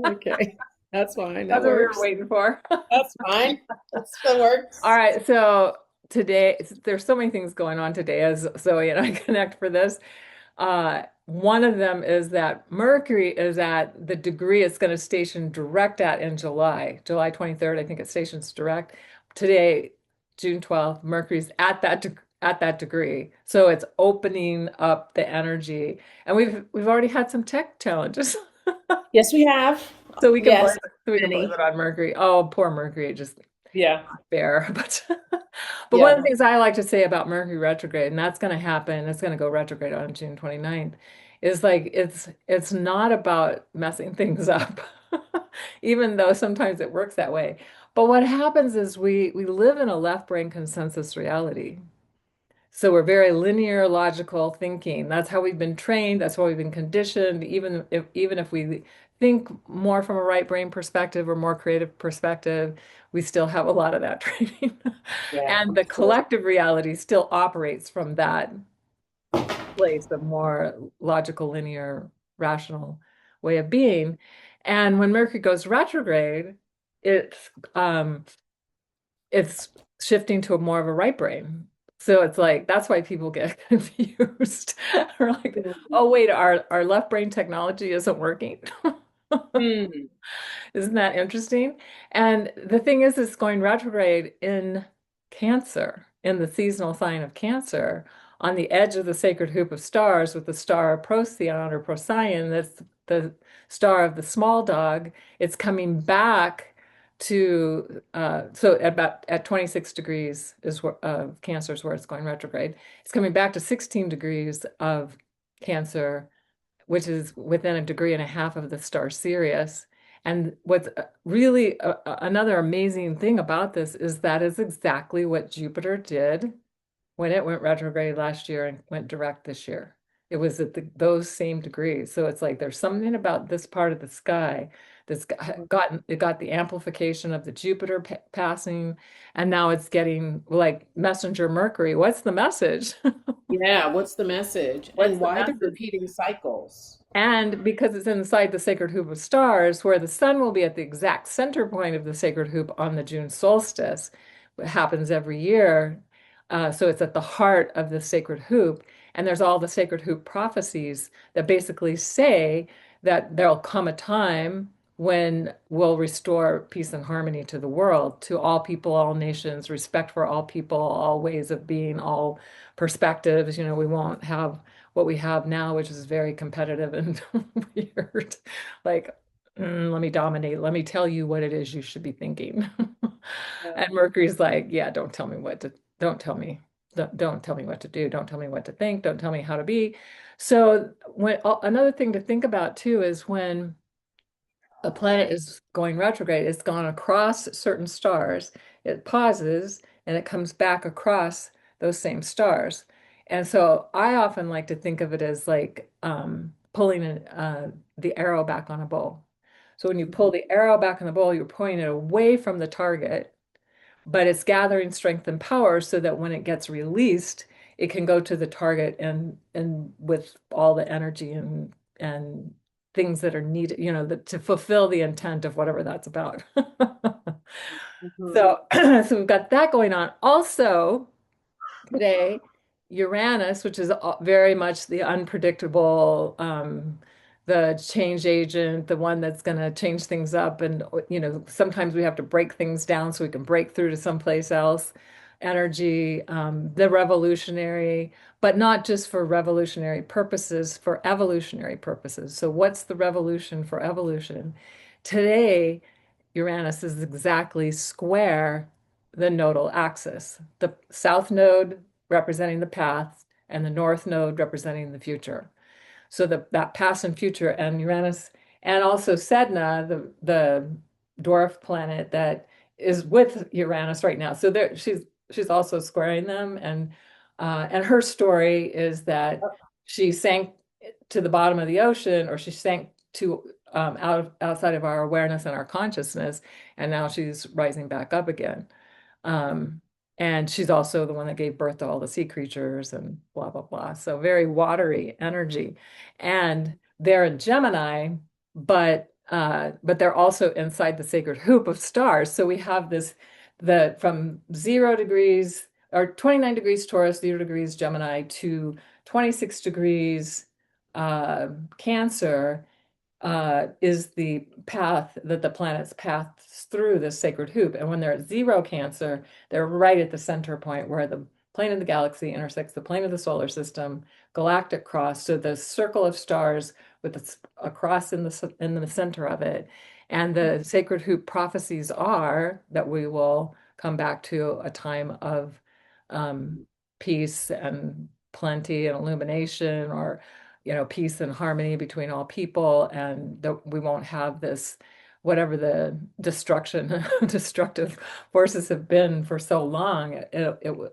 Okay, that's fine. That's That what we were works. waiting for. That's fine. That still All works. right, so today there's so many things going on today as Zoe and I connect for this. One of them is that Mercury is at the degree it's going to station direct at in July, July 23rd. I think it stations direct. Today, June 12th, Mercury's at at that degree. So it's opening up the energy. And we've already had some tech challenges. Yes, we have. So Yes, we can blame many. it on Mercury. Oh, poor Mercury, just Yeah. fair. But one of Yeah. the things I like to say about Mercury retrograde, and that's going to happen, it's going to go retrograde on June 29th, is like it's not about messing things up, even though sometimes it works that way. But what happens is we live in a left brain consensus reality. So we're very linear, logical thinking. That's how we've been trained. That's how we've been conditioned. Even if we think more from a right brain perspective or more creative perspective, we still have a lot of that training. Yeah. And the collective reality still operates from that place of more logical, linear, rational way of being. And when Mercury goes retrograde, it's um, it's shifting to a more of a right brain. So it's like that's why people get confused. Or like, oh wait, our left brain technology isn't working. Hmm. Isn't that interesting? And the thing is, it's going retrograde in Cancer, in the seasonal sign of Cancer, on the edge of the sacred hoop of stars with the star Procyon or Procyon, that's the star of the small dog. It's coming back to so at about at 26 degrees is where Cancer is where it's going retrograde. It's coming back to 16 degrees of Cancer, which is within a degree and a half of the star Sirius. And what's really another amazing thing about this is that is exactly what Jupiter did when it went retrograde last year and went direct this year. It was at those same degrees. So it's like there's something about this part of the sky that's got the amplification of the Jupiter passing, and now it's getting like messenger Mercury. What's the message? Yeah. What's the message? What's And the why the message? repeating cycles? And because it's inside the sacred hoop of stars, where the sun will be at the exact center point of the sacred hoop on the June solstice, it happens every year. So it's at the heart of the sacred hoop. And there's all the sacred hoop prophecies that basically say that there'll come a time when we'll restore peace and harmony to the world, to all people, all nations, respect for all people, all ways of being, all perspectives. We won't have what we have now, which is very competitive and weird. Like, let me dominate. Let me tell you what it is you should be thinking. Yeah. And Mercury's like, yeah, don't tell me what to, don't tell me, don't tell me what to do. Don't tell me what to think. Don't tell me how to be. So when another thing to think about too is when a planet is going retrograde, it's gone across certain stars, it pauses and it comes back across those same stars. And so I often like to think of it as like pulling the arrow back on a bow. So when you pull the arrow back on the bow, you're pulling it away from the target, but it's gathering strength and power so that when it gets released, it can go to the target and with all the energy and things that are needed, to fulfill the intent of whatever that's about. Mhm. So, so we've got that going on. Also, today, Uranus, which is very much the unpredictable, the change agent, the one that's going to change things up. And, sometimes we have to break things down so we can break through to someplace else. Energy, the revolutionary, but not just for revolutionary purposes, for evolutionary purposes. So, what's the revolution for evolution? Today, Uranus is exactly square the nodal axis. The south node representing the past and the north node representing the future. So that past and future and Uranus and also Sedna, the dwarf planet that is with Uranus right now. So there she's also squaring them and her story is that she sank to the bottom of the ocean or she sank to outside of our awareness and our consciousness and now she's rising back up again. Um, and she's also the one that gave birth to all the sea creatures and blah, blah, blah. So very watery energy. And they're in Gemini, but but they're also inside the sacred hoop of stars. So we have this the from 0 degrees or 29 degrees Taurus, 0 degrees Gemini to 26 degrees Cancer is the path that the planets pass through this sacred hoop. And when they're at 0 Cancer, they're right at the center point where the plane of the galaxy intersects the plane of the solar system, galactic cross. So the circle of stars with a cross in the center of it. And the sacred hoop prophecies are that we will come back to a time of um, peace and plenty and illumination, or peace and harmony between all people, and that we won't have this, whatever the destructive forces have been for so long,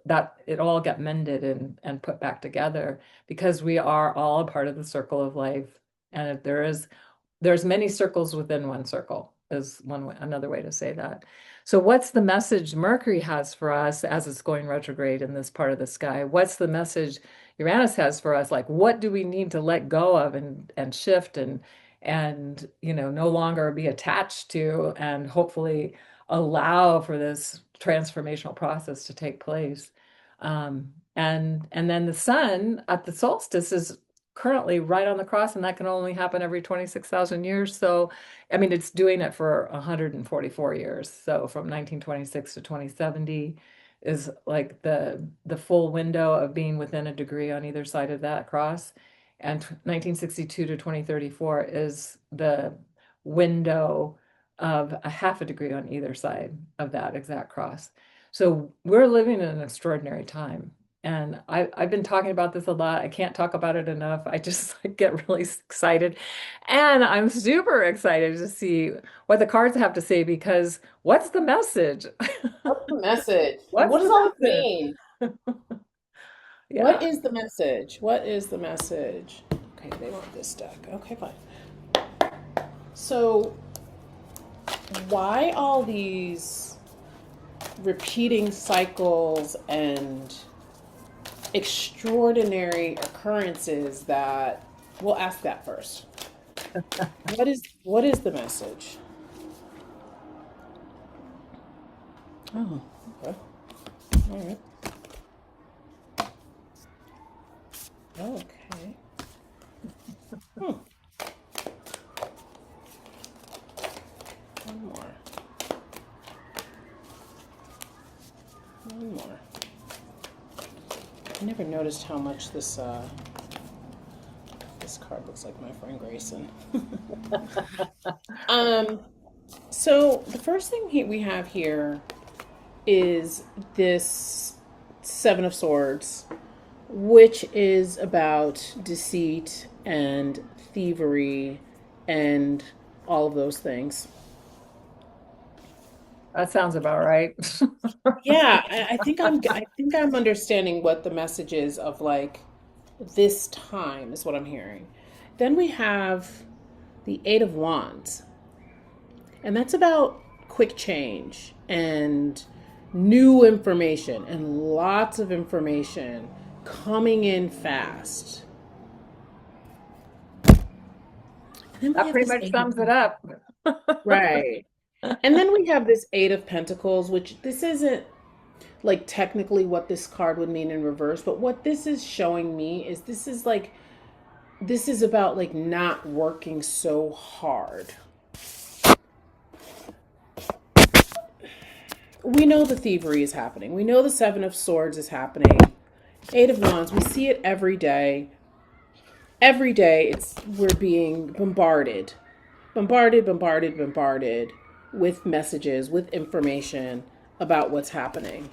that it all get mended and put back together, because we are all a part of the circle of life. And if there's many circles within one circle, is another way to say that. So what's the message Mercury has for us as it's going retrograde in this part of the sky? What's the message Uranus has for us? Like, what do we need to let go of and shift and no longer be attached to, and hopefully allow for this transformational process to take place. And then the sun at the solstice is currently right on the cross, and that can only happen every 26,000 years. So, I mean, it's doing it for 144 years. So from 1926 to 2070 is like the full window of being within a degree on either side of that cross. And 1962 to 2034 is the window of a half a degree on either side of that exact cross. So we're living in an extraordinary time. And I've been talking about this a lot. I can't talk about it enough. I just like, get really excited. And I'm super excited to see what the cards have to say, because what's the message? What's the message? And What's what does the all this message? mean? What Yeah. is the message? What is the message? Okay, they want this deck. Okay, fine. So, why all these repeating cycles and extraordinary occurrences that we'll ask that first. What is the message? Oh, okay. All right. Okay. Hmm. One more. One more. I never noticed how much this card looks like my friend Grayson. um. So the first thing we have here is this Seven of Swords, which is about deceit and thievery and all of those things. That sounds about right. Yeah, I think I'm understanding what the message is of like this time is what I'm hearing. Then we have the Eight of Wands, and that's about quick change and new information and lots of information coming in fast. And then we That have pretty this much Eight of sums it up. Right. And then we have this Eight of Pentacles, which this isn't like technically what this card would mean in reverse, but what this is showing me is this is about like not working so hard. We know the thievery is happening. We know the Seven of Swords is happening. Eight of Wands, we see it every day. Every day we're being bombarded. Bombarded, bombarded, bombarded with messages, with information about what's happening.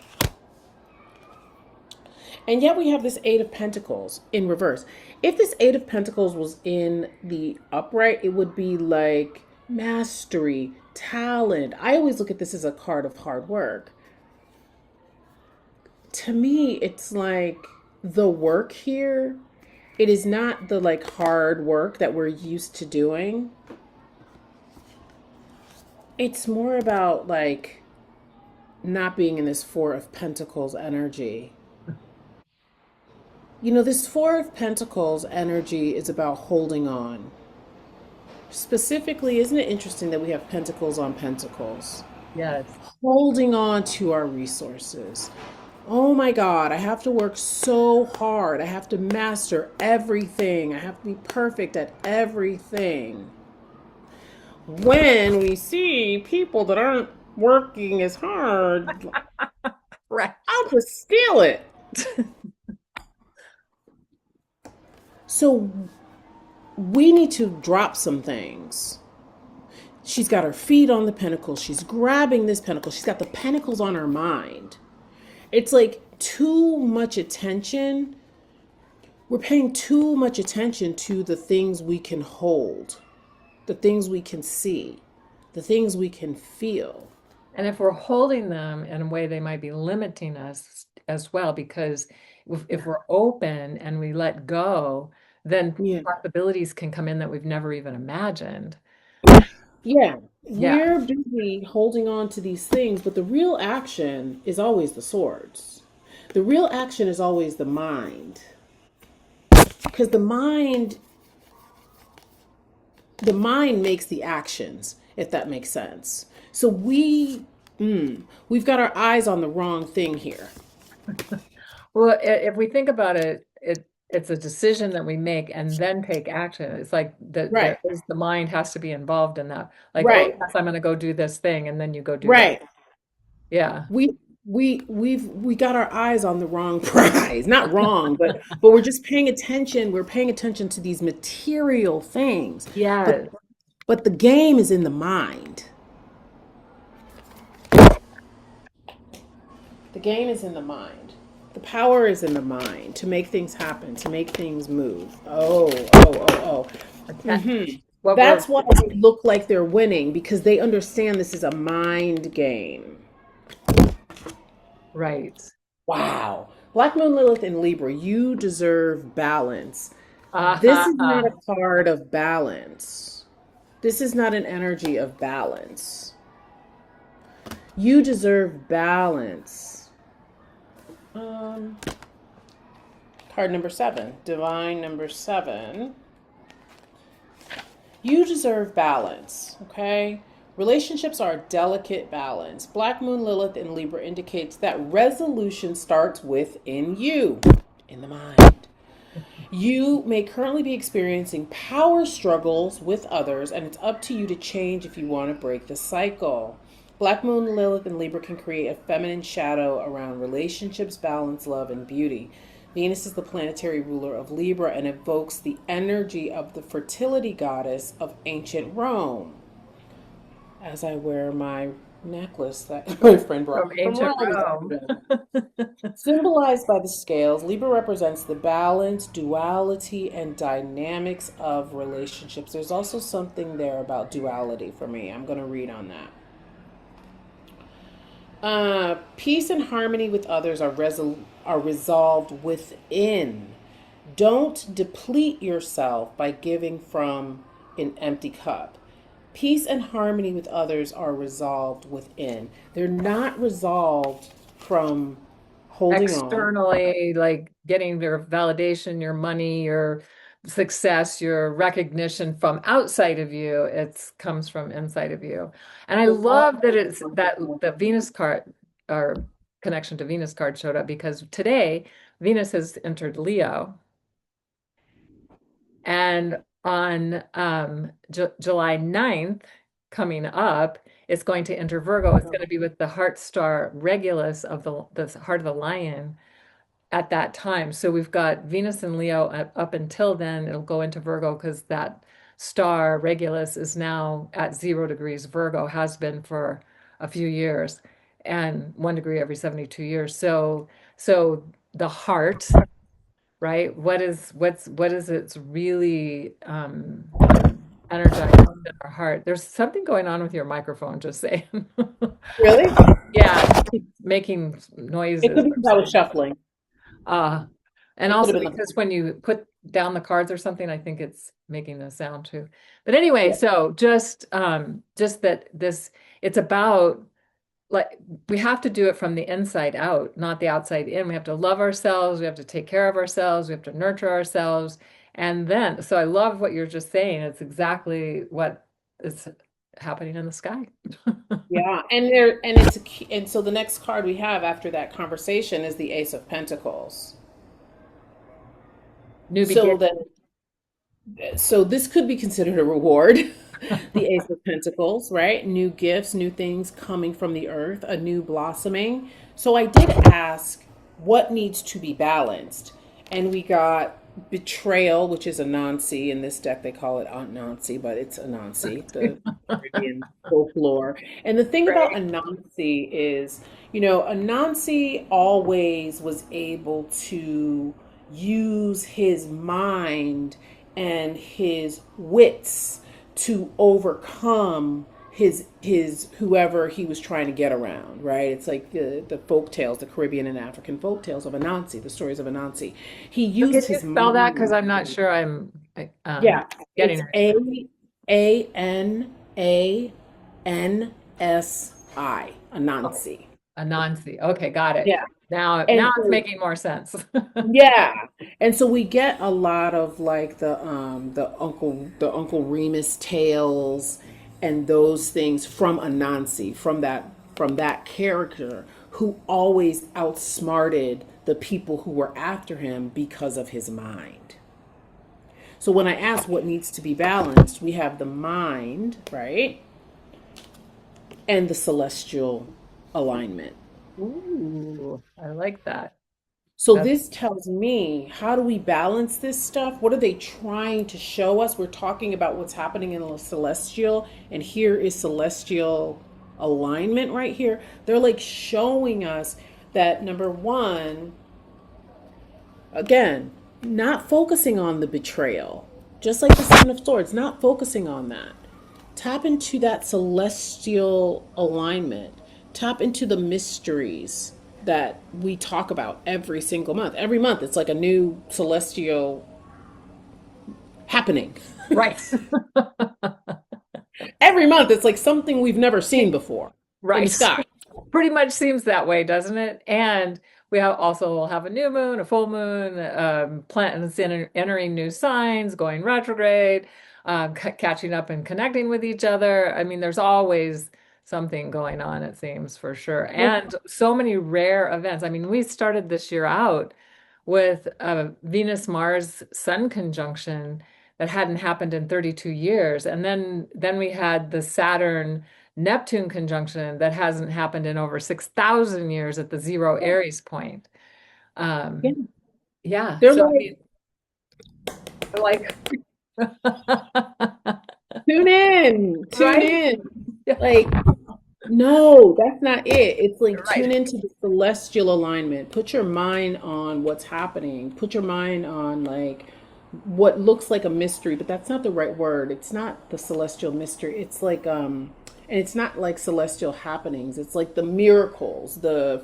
And yet we have this Eight of Pentacles in reverse. If this Eight of Pentacles was in the upright, it would be like mastery, talent. I always look at this as a card of hard work. To me, it's like the work here, it is not the like hard work that we're used to doing. It's more about like not being in this Four of Pentacles energy. This Four of Pentacles energy is about holding on. Specifically, isn't it interesting that we have pentacles on pentacles? Yes. Holding on to our resources. Oh my God, I have to work so hard. I have to master everything. I have to be perfect at everything. When we see people that aren't working as hard, Right. I'll just steal it. So we need to drop some things. She's got her feet on the pinnacle. She's grabbing this pinnacle. She's got the pentacles on her mind. It's like too much attention. We're paying too much attention to the things we can hold, the things we can see, the things we can feel. And if we're holding them in a way, they might be limiting us as well, because if we're open and we let go, then Yeah. possibilities can come in that we've never even imagined. Yeah. Yeah. We're busy holding on to these things, but the real action is always the swords. The real action is always the mind. Because the mind makes the actions, if that makes sense. So we've got our eyes on the wrong thing here. Well, if we think about it, it's a decision that we make and then take action. It's like Right. the mind has to be involved in that. Like, oh Right. yes, I'm going to go do this thing, and then you go do that. Right. Yeah. We got our eyes on the wrong prize. Not wrong, but we're just paying attention. We're paying attention to these material things. But Yeah. but the game is in the mind. The game is in the mind. The power is in the mind to make things happen, to make things move. Oh. hmm What we're That's why they look like they're winning because they understand this is a mind game. right. Wow. Black Moon Lilith in Libra, you deserve balance. This is not Uh-huh. a card of balance. This is not an energy of balance. You deserve balance. Um, Card number 7, divine number 7. You deserve balance, okay? Relationships are a delicate balance. Black Moon Lilith in Libra indicates that resolution starts within you, in the mind. You may currently be experiencing power struggles with others, and it's up to you to change if you want to break the cycle. Black Moon Lilith in Libra can create a feminine shadow around relationships, balance, love, and beauty. Venus is the planetary ruler of Libra and evokes the energy of the fertility goddess of ancient Rome. As I wear my necklace that my friend brought From me from ancient Rome this Rome. afternoon. Symbolized by the scales, Libra represents the balance, duality, and dynamics of relationships. There's also something there about duality for me. I'm going to read on that. Peace and harmony with others are resolved within. Don't deplete yourself by giving from an empty cup. Peace and harmony with others are resolved within. They're not resolved from holding on. Externally, like getting your validation, your money, your success, your recognition from outside of you. It comes from inside of you. And I They're all love that it's that the Venus card or connection to Venus card showed up, because today Venus has entered Leo. And on July 9th, coming up, it's going to enter Virgo. It's going to be with the heart star Regulus of the heart of the lion at that time. So we've got Venus and Leo up until then. It'll go into Virgo because that star Regulus is now at 0 degrees Virgo, has been for a few years, and 1 degree every 72 years. So the heart, right? What is it's really energized in our heart. There's something going on with your microphone, just saying. really. Yeah, it keeps making It noises could be or because I was something. shuffling. Uh, and It could also have been because when you put down the cards or something, I think it's making a sound too. But anyway, yeah. so just that this it's about, like, we have to do it from the inside out, not the outside in. We have to love ourselves, we have to take care of ourselves, we have to nurture ourselves, And then, so I love what you're just saying. It's exactly what is happening in the sky. Yeah, and it's a key, and so the next card we have after that conversation is the Ace of Pentacles. New So beginning. that so this could be considered a reward. The Ace of Pentacles, right? New gifts, new things coming from the earth, a new blossoming. So I did ask what needs to be balanced. And we got betrayal, which is Anansi. In this deck, they call it Aunt Nancy, but it's Anansi, the Caribbean folklore. And the thing about Right. Anansi is, Anansi always was able to use his mind and his wits to overcome his whoever he was trying to get around, right? It's like the folk tales, the Caribbean and African folk tales of Anansi, the stories of Anansi. He So can used you his spell that? Because mind. I'm not sure Yeah, getting it's it right now. Anansi, Oh, Anansi. Anansi. Okay, got it. Yeah, Now and it's so making more sense. yeah, and so we get a lot of like the Uncle Remus tales and those things from Anansi, from that character who always outsmarted the people who were after him because of his mind. So when I ask what needs to be balanced, we have the mind, right? And the celestial alignment. Ooh, I like that. So That's this tells me, how do we balance this stuff? What are they trying to show us? We're talking about what's happening in the celestial, and here is celestial alignment right here. They're like showing us that number one, again, not focusing on the betrayal, just like the Seven of Swords, not focusing on that. Tap into that celestial alignment. Tap into the mysteries that we talk about every single month. Every month, it's like a new celestial happening. right. Every month, it's like something we've never seen before in the Right. sky. Pretty much seems that way, doesn't it? And we have also will have a new moon, a full moon, planets entering new signs, going retrograde, catching up and connecting with each other. I mean, there's always something going on, it seems, for sure. And so many rare events. I mean, we started this year out with a Venus-Mars Sun conjunction that hadn't happened in 32 years. And then we had the Saturn Neptune conjunction that hasn't happened in over 6,000 years at the zero Aries point. Yeah. Um, yeah, They're so I like, mean, like, tune right? in. Yeah, Like, no, that's not it. It's like tune right. into the celestial alignment. Put your mind on what's happening. Put your mind on like what looks like a mystery, but that's not the right word. It's not the celestial mystery. It's like and it's not like celestial happenings. It's like the miracles, the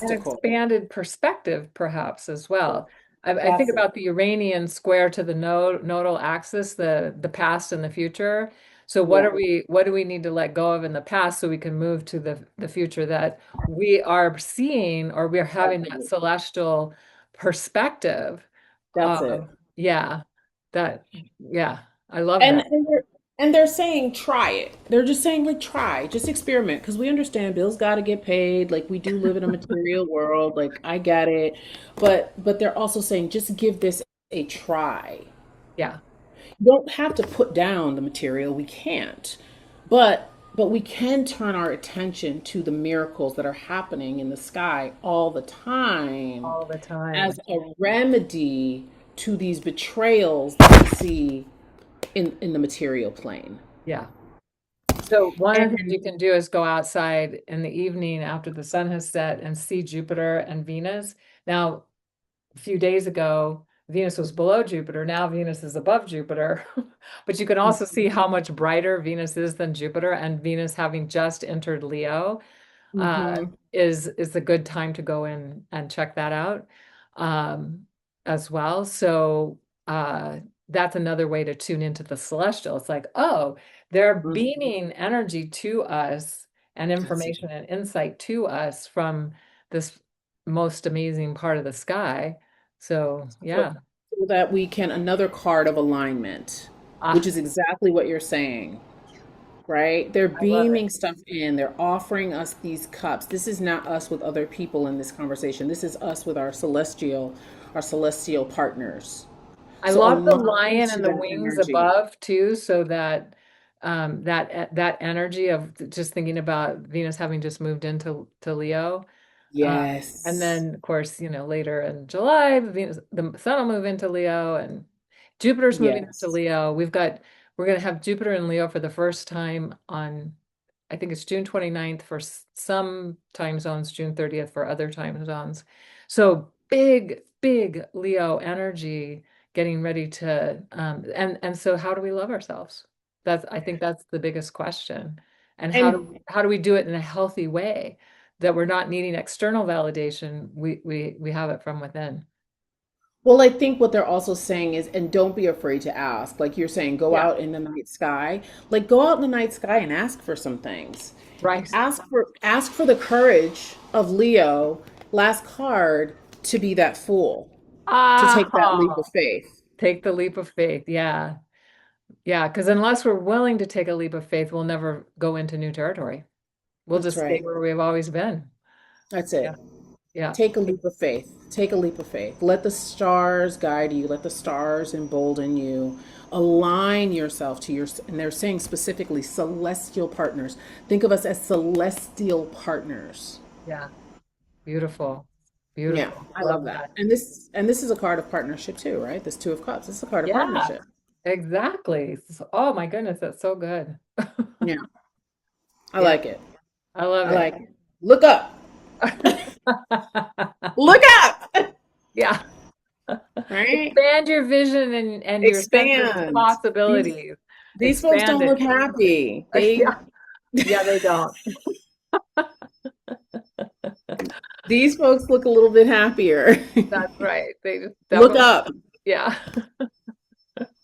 An fantastical. expanded perspective, perhaps, as well. I think That's it. about the Uranian square to the nodal axis, the past and the future. So Yeah, what do we need to let go of in the past so we can move to the future that we are seeing or we're having that's that it. celestial perspective That's it. of, yeah, that, yeah, I love And that. and they're and they're saying try it. They're just saying like try, just experiment because we understand bills got to get paid. Like we do live in a material world. Like I get it, but they're also saying just give this a try. Yeah, You don't have to put down the material. We can't, but we can turn our attention to the miracles that are happening in the sky all the time all the as time. a remedy to these betrayals that we see in the material plane. Yeah. So one of the things And you can do is go outside in the evening after the sun has set and see Jupiter and Venus. Now, a few days ago, Venus was below Jupiter. Now Venus is above Jupiter. But you can also see how much brighter Venus is than Jupiter, and Venus having just entered Leo mhm, is a good time to go in and check that out um, as well. So that's another way to tune into the celestial. It's like, oh, they're mhm, beaming energy to us and that's it. information and insight to us from this most amazing part of the sky. So So, yeah. so that we can another card of alignment, which Ah, is exactly what you're saying, right? They're I love it. beaming stuff in. They're offering us these cups. This is not us with other people in this conversation. This is us with our celestial partners. I So love the align lion to and the that wings energy. above too, so that that energy of just thinking about Venus having just moved into Leo. Uh, and Yes. then, of course, later in July, the sun will move into Leo, and Jupiter's moving into Yes. Leo. We're going to have Jupiter in Leo for the first time on, I think it's June 29th for some time zones, June 30th for other time zones. So big, big Leo energy getting ready to, and so how do we love ourselves? I think that's the biggest question. And And how do we do it in a healthy way that we're not needing external validation? We have it from within. well, I think what they're also saying is, and don't be afraid to ask. Like you're saying, go Yeah, out in the night sky. Like go out in the night sky and ask for some things. right. Ask for the courage of Leo, last card, to be that fool, to take that leap Ah, of faith. take the leap of faith. Yeah. Yeah, because unless we're willing to take a leap of faith, we'll never go into new territory. We'll That's just stay right. where we've always been. That's Yeah. it. Yeah. Take a leap of faith. Take a leap of faith. Let the stars guide you. Let the stars embolden you. Align yourself to your, and they're saying specifically celestial partners. Think of us as celestial partners. Yeah. Beautiful. Yeah, Beautiful. I Love love that. that. And this is a card of partnership too, right? This Two of Cups. This is a card of Yeah, partnership. exactly. Oh my goodness, that's so good. Yeah, I Yeah, like it. I love I it. like it. Look up. Look up. Yeah. Right? Expand your vision and your sense of Expand. These possibilities. these folks Expand don't look it. happy. Yeah. Yeah, they don't. These folks look a little bit happier. That's right. They just Look definitely, up. yeah.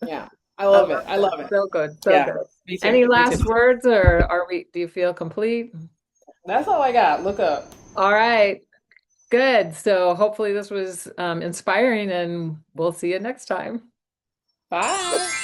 Yeah. I I love it. love I it. love it. So good. So Yeah. good. Me too. Any Me too. last words or do you feel complete? That's all I got. Look up. All right. Good. So hopefully this was inspiring and we'll see you next time. Bye.